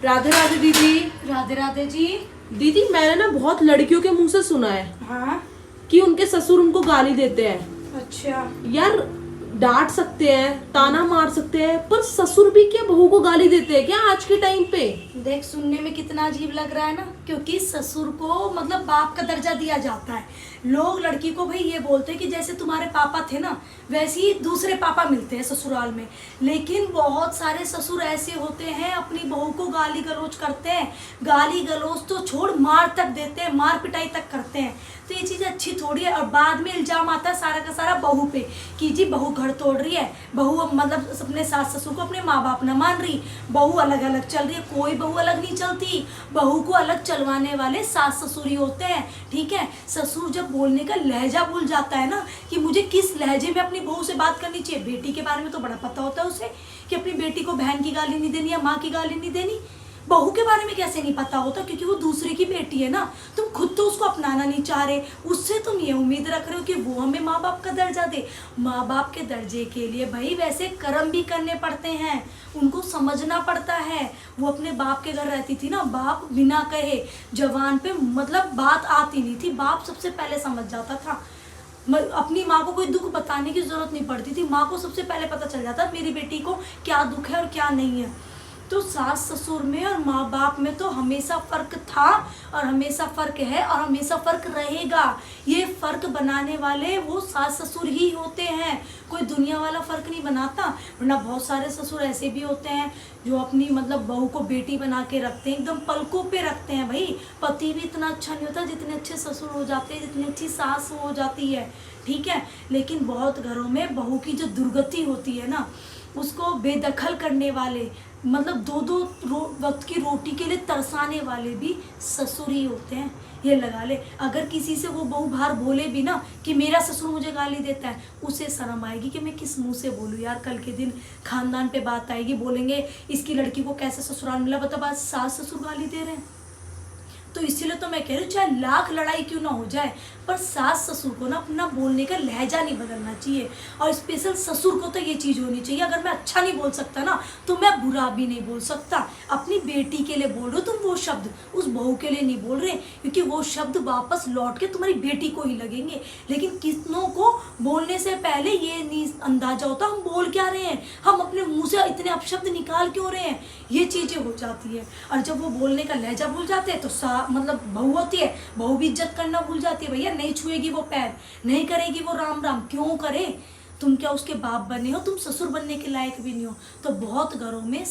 राधे राधे दीदी। राधे राधे जी। दीदी मैंने ना बहुत लड़कियों के मुंह से सुना है हाँ। कि उनके ससुर उनको गाली देते हैं। अच्छा। यार डांट सकते हैं, ताना मार सकते हैं, पर ससुर भी क्या बहू को गाली देते हैं क्या आज के टाइम पे? देख, सुनने में कितना अजीब लग रहा है ना, क्योंकि ससुर को मतलब बाप का दर्जा दिया जाता है। लोग लड़की को भाई ये बोलते हैं कि जैसे तुम्हारे पापा थे ना, वैसे ही दूसरे पापा मिलते हैं ससुराल में। लेकिन बहुत सारे ससुर ऐसे होते हैं, अपनी बहू को गाली गलौज करते हैं। गाली गलौज तो छोड़, मार तक देते हैं, मार पिटाई तक करते हैं। तो ये चीज़ अच्छी थोड़ी है। और बाद में इल्जाम आता है सारा का सारा बहू पे कि जी बहू घर तोड़ रही है, बहू मतलब अपने सास ससुर को अपने माँ बाप न मान रही, बहू अलग अलग चल रही है। कोई बहू अलग नहीं चलती, बहू को अलग चलवाने वाले सास ससुर ही होते हैं। ठीक है, ससुर जब बोलने का लहजा भूल जाता है ना कि मुझे किस लहजे में अपनी बहू से बात करनी चाहिए। बेटी के बारे में तो बड़ा पता होता है उसे कि अपनी बेटी को बहन की गाली नहीं देनी या माँ की गाली नहीं देनी। बहू के बारे में कैसे नहीं पता होता? क्योंकि वो दूसरे की बेटी है ना। तुम खुद तो उसको अपनाना नहीं चाह रहे, उससे तुम ये उम्मीद रख रहे हो कि वो हमें माँ बाप का दर्जा दे। माँ बाप के दर्जे के लिए भाई वैसे कर्म भी करने पड़ते हैं, उनको समझना पड़ता है। वो अपने बाप के घर रहती थी ना, बाप बिना कहे जवान पे मतलब बात आती नहीं थी, बाप सबसे पहले समझ जाता था। अपनी माँ को कोई दुख बताने की जरूरत नहीं पड़ती थी, माँ को सबसे पहले पता चल जाता मेरी बेटी को क्या दुख है और क्या नहीं है। तो सास ससुर में और माँ बाप में तो हमेशा फ़र्क था और हमेशा फ़र्क है और हमेशा फ़र्क रहेगा। ये फ़र्क बनाने वाले वो सास ससुर ही होते हैं, कोई दुनिया वाला फ़र्क नहीं बनाता। वरना बहुत सारे ससुर ऐसे भी होते हैं जो अपनी मतलब बहू को बेटी बना के रखते हैं, एकदम पलकों पे रखते हैं। भाई पति भी इतना अच्छा नहीं होता जितने अच्छे ससुर हो जाते हैं, जितनी अच्छी सास हो जाती है। ठीक है, लेकिन बहुत घरों में बहू की जो दुर्गति होती है ना, उसको बेदखल करने वाले मतलब दो वक्त की रोटी के लिए तरसाने वाले भी ससुर ही होते हैं। ये लगा ले, अगर किसी से वो बहू बाहर बोले भी ना कि मेरा ससुर मुझे गाली देता है, उसे शर्म आएगी कि मैं किस मुंह से बोलूँ यार। कल के दिन खानदान पे बात आएगी, बोलेंगे इसकी लड़की को कैसे ससुराल मिला, बता बात सास ससुर गाली दे रहे हैं। तो इसीलिए तो मैं कह रही हूँ चाहे लाख लड़ाई क्यों ना हो जाए, पर सास ससुर को ना अपना बोलने का लहजा नहीं बदलना चाहिए। और स्पेशल ससुर को तो ये चीज़ होनी चाहिए, अगर मैं अच्छा नहीं बोल सकता ना तो मैं बुरा भी नहीं बोल सकता। अपनी बेटी के लिए बोल रहे हो तुम वो शब्द, उस बहू के लिए नहीं बोल रहे, क्योंकि वो शब्द वापस लौट के तुम्हारी बेटी को ही लगेंगे। लेकिन कितनों को बोलने से पहले ये नहीं अंदाजा होता हम बोल क्या रहे हैं, हम अपने मुँह से इतने अपशब्द निकाल क्यों रहे हैं, ये चीज़ें हो जाती है। और जब वो बोलने का लहजा भूल जाते हैं तो मतलब बहू होती है, बहू भी इज्जत करना भूल जाती है। भैया नहीं छुएगी वो पैर, नहीं करेगी वो राम राम, क्यों करे? तुम क्या उसके बाप बने हो? तुम ससुर बनने के लायक भी नहीं हो। तो बहुत घरों में